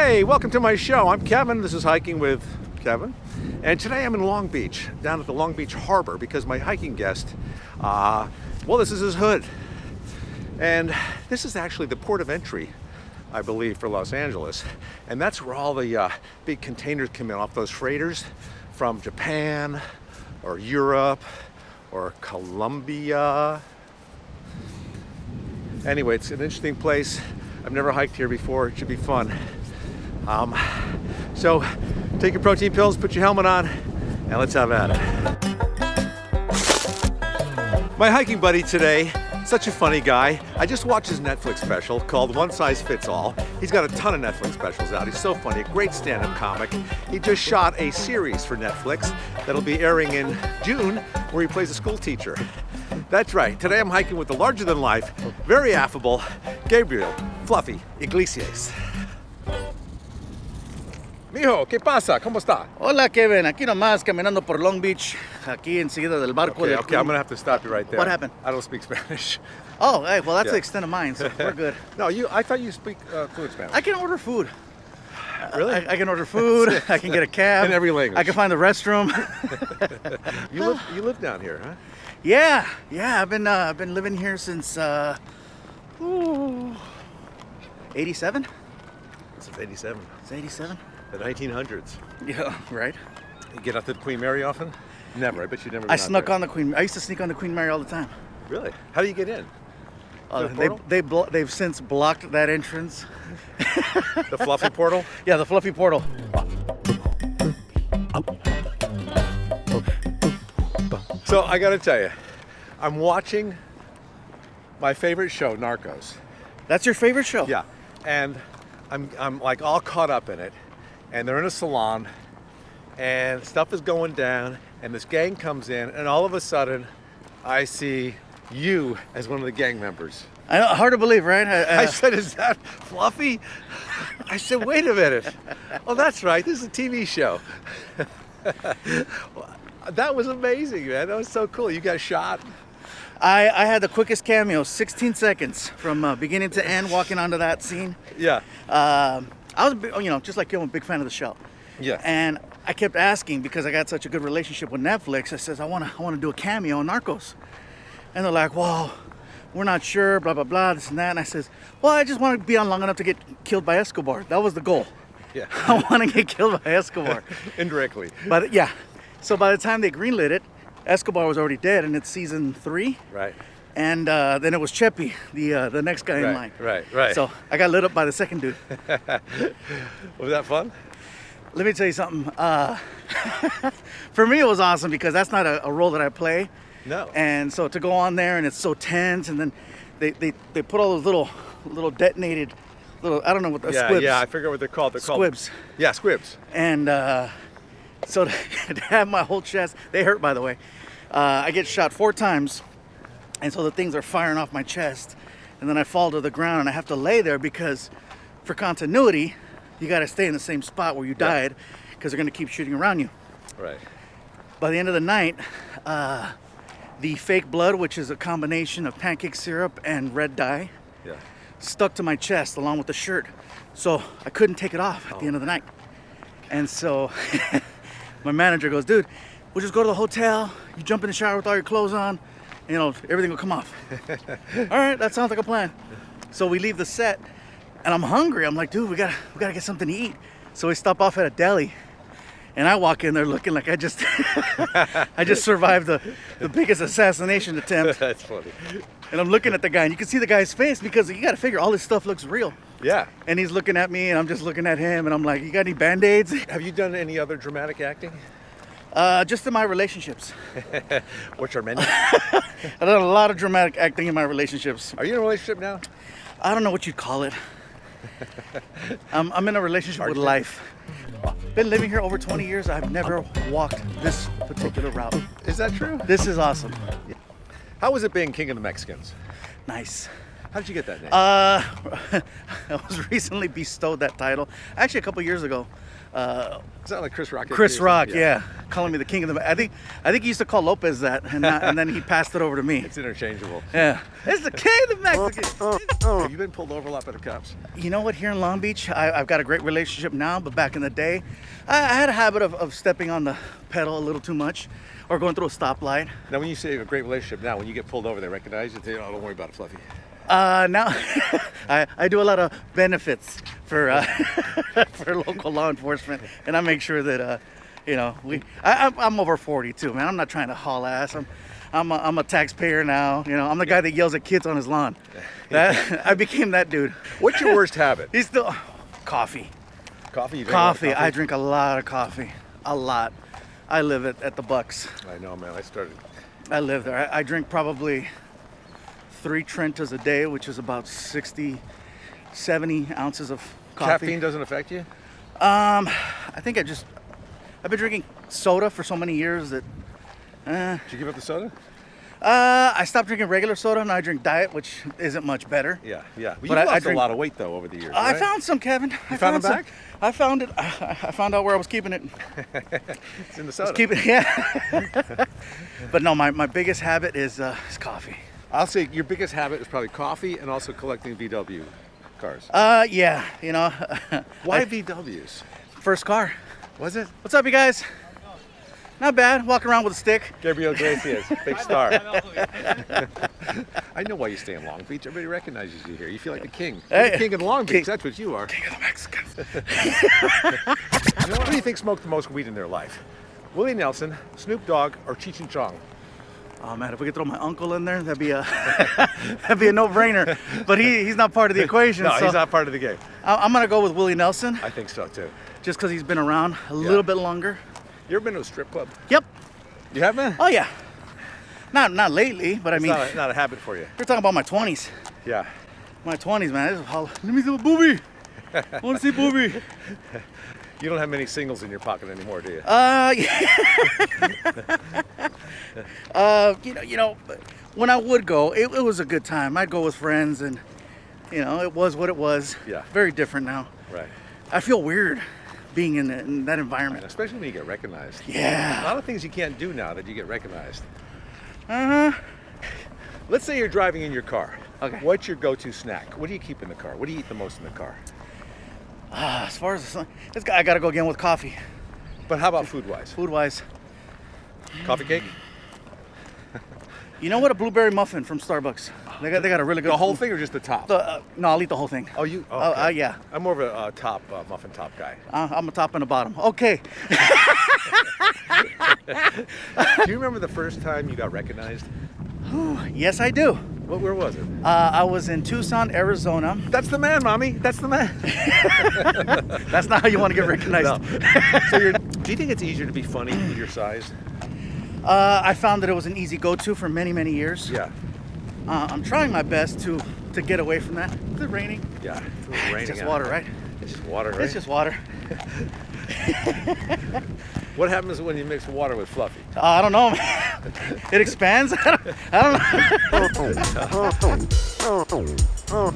Hey, welcome to my show. I'm Kevin. This is Hiking with Kevin. And today I'm in Long Beach, down at the Long Beach Harbor, because my hiking guest, well, this is his hood. And this is actually the port of entry, I believe, for Los Angeles. And that's where all the big containers come in off those freighters from Japan or Europe or Colombia. Anyway, it's an interesting place. I've never hiked here before. It should be fun. So take your protein pills, put your helmet on, and let's have at it. My hiking buddy today, such a funny guy. I just watched his Netflix special called One Size Fits All. He's got a ton of Netflix specials out. He's so funny, a great stand-up comic. He just shot a series for Netflix that'll be airing in June, where he plays a school teacher. That's right, today I'm hiking with the larger-than-life, very affable, Gabriel Fluffy Iglesias. Mijo, ¿qué pasa? ¿Cómo está? Hola, Kevin. Aquí nomás, caminando por Long Beach, aquí enseguida del barco. Okay, I'm gonna have to stop you right there. What happened? I don't speak Spanish. Oh, hey, well, that's the extent of mine, so we're good. No, I thought you speak fluent Spanish. I can order food. Really? I can order food. I can get a cab. In every language. I can find the restroom. You live down here, huh? Yeah. I've been living here since 87. Since 87. It's 87. The 1900s. Yeah, right. You get up to the Queen Mary often? Never. I bet you never. I snuck on the Queen. I used to sneak on the Queen Mary all the time. Really? How do you get in? They've since blocked that entrance. The Fluffy portal? Yeah, the Fluffy portal. So I got to tell you, I'm watching my favorite show, Narcos. That's your favorite show? Yeah, and I'm like all caught up in it, and they're in a salon, and stuff is going down, and this gang comes in, and all of a sudden, I see you as one of the gang members. I know, hard to believe, right? I said, "Is that Fluffy?" I said, "Wait a minute. Oh, that's right. This is a TV show." That was amazing, man. That was so cool. You got shot. I had the quickest cameo, 16 seconds from beginning to end, walking onto that scene. Yeah. I was, just like you, I'm a big fan of the show. Yeah. And I kept asking, because I got such a good relationship with Netflix, I says, I want to do a cameo on Narcos. And they're like, well, we're not sure, blah, blah, blah, this and that. And I says, well, I just want to be on long enough to get killed by Escobar. That was the goal. Yeah. I want to get killed by Escobar. Indirectly. But yeah. So by the time they greenlit it, Escobar was already dead, and it's season 3. Right. And then it was Cheppy, the next guy in line. Right. So I got lit up by the second dude. Was that fun? Let me tell you something. For me, it was awesome because that's not a role that I play. No. And so to go on there and it's so tense, and then they put all those little detonated little, I don't know what the squibs. Yeah, I forget what they're called. They're squibs. Called, yeah, squibs. And so to have my whole chest, they hurt, by the way. I get shot 4 times, and so the things are firing off my chest, and then I fall to the ground, and I have to lay there because for continuity, you got to stay in the same spot where you died, because they're going to keep shooting around you. Right. By the end of the night, the fake blood, which is a combination of pancake syrup and red dye, stuck to my chest along with the shirt, so I couldn't take it off at the end of the night. And so my manager goes, dude, we'll just go to the hotel, you jump in the shower with all your clothes on, everything will come off. All right, that sounds like a plan. So we leave the set, and I'm hungry. I'm like, dude, we gotta get something to eat. So we stop off at a deli, and I walk in there looking like I just survived the biggest assassination attempt. That's funny. And I'm looking at the guy, and you can see the guy's face, because you gotta figure all this stuff looks real. Yeah. And he's looking at me, and I'm just looking at him, and I'm like, you got any Band-Aids? Have you done any other dramatic acting? Just in my relationships. Which are many? I've done a lot of dramatic acting in my relationships. Are you in a relationship now? I don't know what you'd call it. I'm in a relationship with life. Been living here over 20 years. I've never walked this particular route. Is that true? This is awesome. How was it being king of the Mexicans? Nice. How did you get that name? I was recently bestowed that title. Actually, a couple years ago. Is that like Chris Rock? Chris Rock, yeah. Calling me the king of the... I think he used to call Lopez that, and then he passed it over to me. It's interchangeable. Yeah. It's the king of the Mexicans. Have you been pulled over a lot by the cops? You know what? Here in Long Beach, I've got a great relationship now, but back in the day, I had a habit of stepping on the pedal a little too much or going through a stoplight. Now, when you say a great relationship, now when you get pulled over, they recognize you. They say, oh, don't worry about it, Fluffy. Now I do a lot of benefits for for local law enforcement, and I make sure that you know, I'm over 40 too, man. I'm not trying to haul ass. I'm a taxpayer now. You know, I'm the guy that yells at kids on his lawn. I became that dude. What's your worst habit? He's still coffee. Coffee. You drink Coffee. coffee? I drink a lot of coffee. A lot. I live at the Bucks. I know, man. I live there. I drink probably 3 Trentas a day, which is about 60, 70 ounces of coffee. Caffeine doesn't affect you? I think I've been drinking soda for so many years that. Did you give up the soda? I stopped drinking regular soda and I drink diet, which isn't much better. Yeah. Well, But you I lost drink- a lot of weight though over the years. I right? found some, Kevin. You found it back? I found it. I found out where I was keeping it. It's in the soda. Yeah. But no, my biggest habit is coffee. I'll say your biggest habit is probably coffee and also collecting VW cars. Yeah. You know. Why VWs? First car. Was it? What's up, you guys? Not bad. Walking around with a stick. Gabriel Iglesias, big star. I know why you stay in Long Beach. Everybody recognizes you here. You feel like the king. You're the king of Long Beach. That's what you are. King of the Mexicans. You know, what do you think smoked the most weed in their life? Willie Nelson, Snoop Dogg, or Cheech and Chong? Oh man, if we could throw my uncle in there, that'd be a no-brainer. But he's not part of the equation. No, so he's not part of the game. I'm gonna go with Willie Nelson, I think so too. just because he's been around a little bit longer. You ever been to a strip club? Yep. You have been? Oh yeah. Not lately, but I mean, It's not a habit for you. we're talking about my 20s. Yeah. My 20s, man. This is how, let me see a booby. I want to see booby. You don't have many singles in your pocket anymore, do you? You know, when I would go, it was a good time. I'd go with friends, and you know, it was what it was. Yeah. Very different now. Right. I feel weird being in that environment. Especially when you get recognized. Yeah. A lot of things you can't do now that you get recognized. Uh-huh. Let's say you're driving in your car. Okay. What's your go-to snack? What do you keep in the car? What do you eat the most in the car? As far as I gotta go again with coffee. But how about food-wise? Food-wise, Coffee cake? you know what? A blueberry muffin from Starbucks. They got a really good. The whole thing or just the top? No, I'll eat the whole thing. Oh, you? Oh, okay. Yeah. I'm more of a muffin top guy. I'm a top and a bottom. Okay. Do you remember the first time you got recognized? Yes, I do. Where was it? I was in Tucson, Arizona. That's the man, mommy. That's the man. That's not how you want to get recognized. No. So do you think it's easier to be funny with your size? I found that it was an easy go-to for many, many years. Yeah. I'm trying my best to get away from that. Is it raining? Yeah. It's a little raining It's just out. water, right? It's just water, right? It's just water. What happens when you mix water with Fluffy? I don't know, man. It expands. I don't know.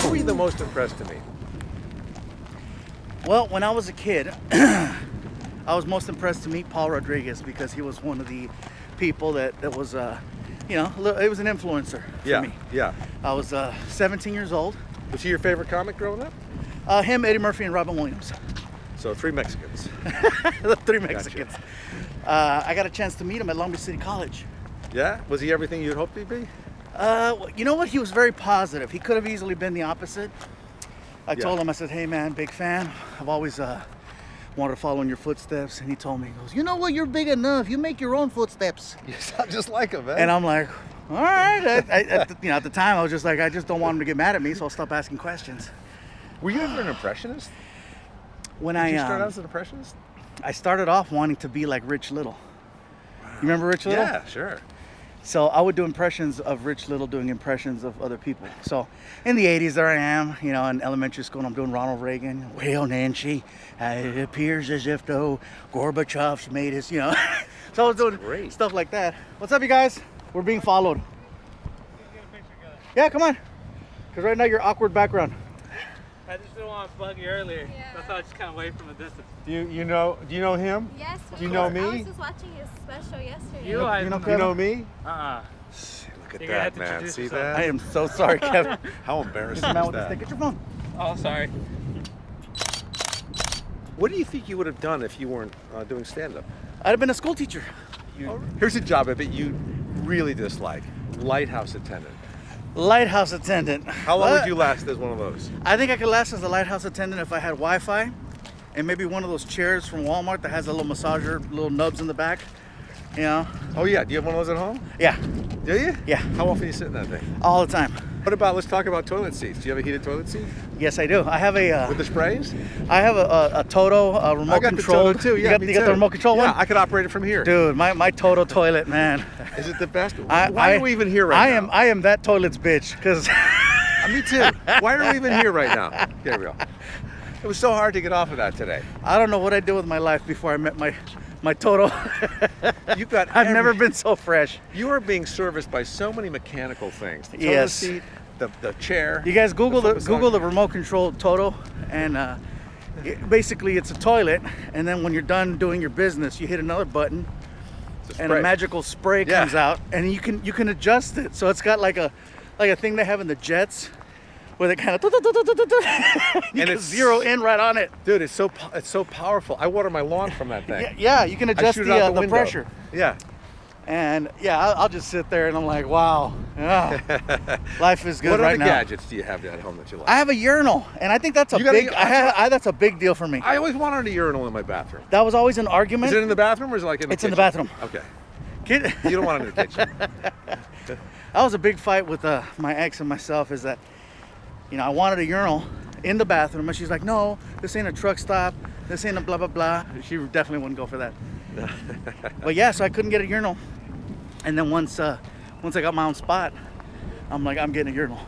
Who were you the most impressed to meet? Well, when I was a kid, I was most impressed to meet Paul Rodriquez because he was one of the people that was, you know, it was an influencer for me. Yeah. I was 17 years old. Was he your favorite comic growing up? Him, Eddie Murphy, and Robin Williams. So 3 Mexicans. The 3 Mexicans. I got a chance to meet him at Long Beach City College. Yeah? Was he everything you'd hoped he'd be? You know what? He was very positive. He could have easily been the opposite. I Yeah. told him, I said, hey man, big fan. I've always wanted to follow in your footsteps. And he told me, he goes, you know what? You're big enough. You make your own footsteps. You sound just like him, man. And I'm like, all right. You know, at the time, I was just like, I just don't want him to get mad at me, so I'll stop asking questions. Were you ever an impressionist? When Did you start out as an impressionist? I started off wanting to be like Rich Little. You remember Rich Little? Yeah, sure. So I would do impressions of Rich Little doing impressions of other people. So in the 80s, there I am, you know, in elementary school, and I'm doing Ronald Reagan. Well, Nancy, it appears as if though Gorbachev's made us, you know. So I was doing stuff like that. What's up, you guys? We're being followed. Yeah, come on. Because right now you're awkward background. I just didn't want to bug you earlier. Yeah. That's why I just kind of wait from a distance. Do you know him? Yes. Do you know me? I was just watching his special yesterday. You know You know me? Uh-uh. Look at You're gonna have that, to man. introduce See yourself. that? I am so sorry, Kevin. How embarrassing Man is with the stick. that? Get your phone. Oh, sorry. What do you think you would have done if you weren't doing stand-up? I'd have been a school teacher. Here's a job I bet you really dislike. Lighthouse attendant. Lighthouse attendant. How long would you last as one of those? I think I could last as a lighthouse attendant if I had Wi-Fi and maybe one of those chairs from Walmart that has a little massager, little nubs in the back. You know? Oh yeah, do you have one of those at home? Yeah, Do you? Yeah. How often do you sit in that thing? all the time. What about, let's talk about toilet seats. Do you have a heated toilet seat? Yes, I do. I have With the sprays? a Toto remote I got control. the Toto too, yeah, you got the remote control yeah, one? I could operate it from here. Dude, my Toto toilet, man. Is it the best? Why are we even here right now? I am that toilet's bitch, because Me too. Why are we even here right now, Gabriel? It was so hard to get off of that today. I don't know what I did with my life before I met my Toto. You've got I've never been so fresh. You are being serviced by so many mechanical things. The toilet Yes. seat, the chair. You guys Google the the remote control Toto, and basically it's a toilet, and then when you're done doing your business, you hit another button, It's a and a spray. magical spray Yeah. comes out, and you can adjust it. So it's got like a thing they have in the jets, where they kind of you can it's- zero in right on it. Dude, it's so powerful. I water my lawn from that thing. Yeah, you can I adjust shoot it out the window. pressure. Yeah. And yeah, I'll just sit there and I'm like, wow, yeah, life is good What right other now. gadgets do you have at home that you like? I have a urinal, and I think that's a You got big. a- That's a big deal for me. I always wanted a urinal in my bathroom. That was always an argument. Is it in the bathroom or is it like in the It's in the kitchen? bathroom. Okay. You don't want it in the kitchen. That was a big fight with my ex and myself. Is that, I wanted a urinal in the bathroom, and she's like, no, this ain't a truck stop. This ain't a blah blah blah. She definitely wouldn't go for that. But yeah, so I couldn't get a urinal, and then once I got my own spot, I'm like, I'm getting a urinal.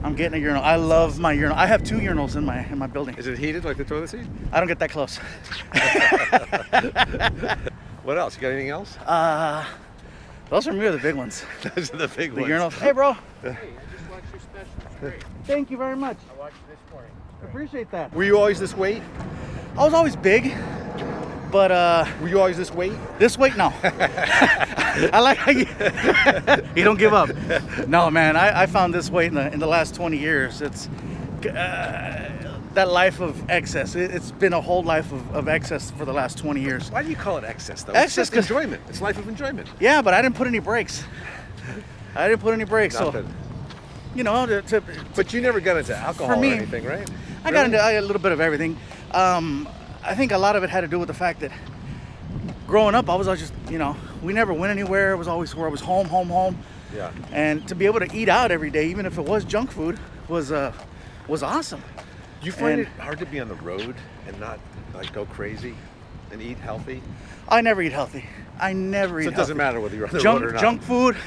I'm getting a urinal. I love my urinal. I have 2 urinals in my building. Is it heated like the toilet seat? I don't get that close. What else? You got anything else? Those for me are the big ones. Those are the big The ones. urinals. Hey, bro. Hey, I just watched your special. It's great. Thank you very much. I watched it this morning. Appreciate that. Were you always this weight? I was always big, but Were you always this weight? this weight, no. I like how you don't give up. No, man, I found this weight in the last 20 years. It's that life of excess. It's been a whole life of excess for the last 20 years. Why do you call it excess though? Excess It's just enjoyment. It's life of enjoyment. Yeah, but I didn't put any brakes. Nothing. So, But you never got into alcohol For me, or anything, right? I got into a little bit of everything. I think a lot of it had to do with the fact that growing up, I was always just, we never went anywhere. It was always where I was home. Yeah. And to be able to eat out every day, even if it was junk food, was awesome. Do you find And- it hard to be on the road and not like go crazy and eat healthy? I never eat healthy. I never eat So it doesn't healthy. matter whether you're on the road or not. Junk food.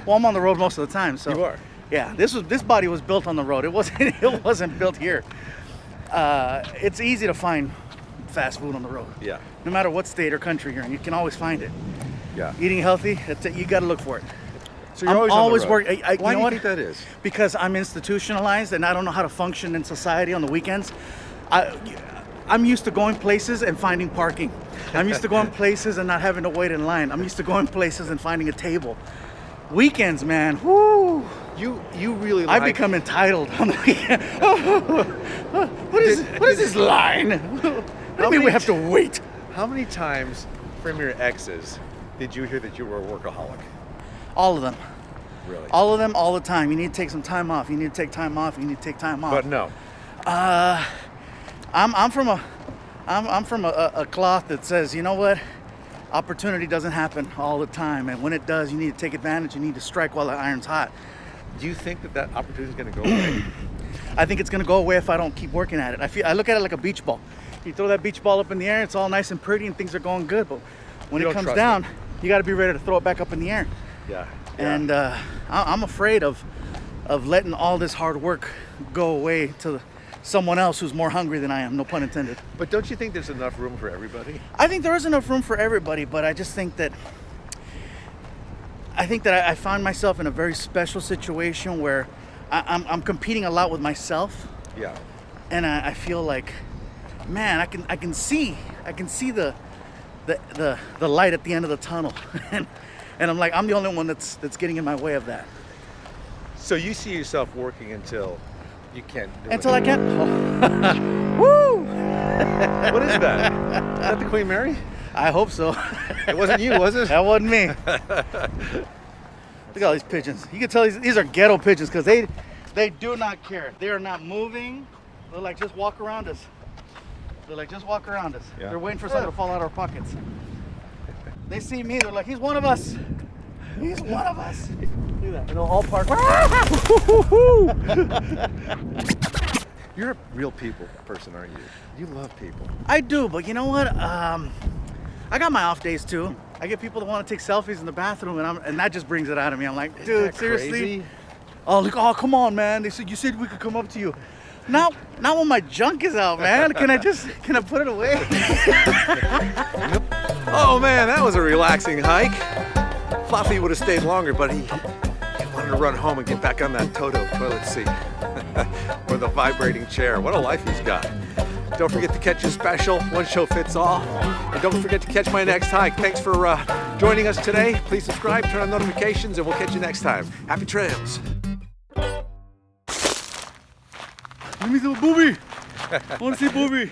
Well, I'm on the road most of the time, so You are. Yeah, this body was built on the road. It wasn't built here. It's easy to find fast food on the road. Yeah. No matter what state or country you're in, you can always find it. Yeah. Eating healthy, you got to look for it. So you're I'm always on the road. working. Why you do know you what? think that is? Because I'm institutionalized and I don't know how to function in society on the weekends. I'm used to going places and finding parking. I'm used to going places and not having to wait in line. I'm used to going places and finding a table. Weekends, man, whoo! You really I like... become entitled. I'm like, what is this line? What do you mean we have to wait? How many times from your exes did you hear that you were a workaholic? All of them. Really? All of them, all the time. You need to take some time off. You need to take time off. You need to take time off. But no. I'm from a cloth that says, you know what? Opportunity doesn't happen all the time, and when it does, you need to take advantage. You need to strike while the iron's hot. Do you think that opportunity is going to go away? I think it's going to go away if I don't keep working at it. I look at it like a beach ball. You throw that beach ball up in the air, it's all nice and pretty, and things are going good. But when You it don't comes trust down, you got to be ready to throw it back up in the air. Yeah. And I'm afraid of letting all this hard work go away to someone else who's more hungry than I am. No pun intended. But don't you think there's enough room for everybody? I think there is enough room for everybody, but I just think that I find myself in a very special situation where I'm competing a lot with myself, Yeah. and I feel like, man, I can see the light at the end of the tunnel, and I'm like, I'm the only one that's getting in my way of that. So you see yourself working until you can't do Until it. I can't. Woo! What is that? Is that the Queen Mary? I hope so. It wasn't you, was it? That wasn't me. Look at all these pigeons. You can tell these are ghetto pigeons because they do not care. They are not moving. They're like, just walk around us. They're like, just walk around us. Yeah. They're waiting for something to fall out of our pockets. They see me, they're like, he's one of us. He's one of us. Look at that. And they'll all park. You're a real people person, aren't you? You love people. I do, but you know what? I got my off days too. I get people that want to take selfies in the bathroom, and that just brings it out of me. I'm like, dude, that seriously? crazy? Oh, look! Oh, come on, man. You said we could come up to you. Not when my junk is out, man. Can I put it away? Oh man, that was a relaxing hike. Fluffy would have stayed longer, but he wanted to run home and get back on that Toto toilet seat or the vibrating chair. What a life he's got. Don't forget to catch his special, One Show Fits All. And don't forget to catch my next hike. Thanks for joining us today. Please subscribe, turn on notifications, and we'll catch you next time. Happy trails. Let me see a booby. I want to see a booby.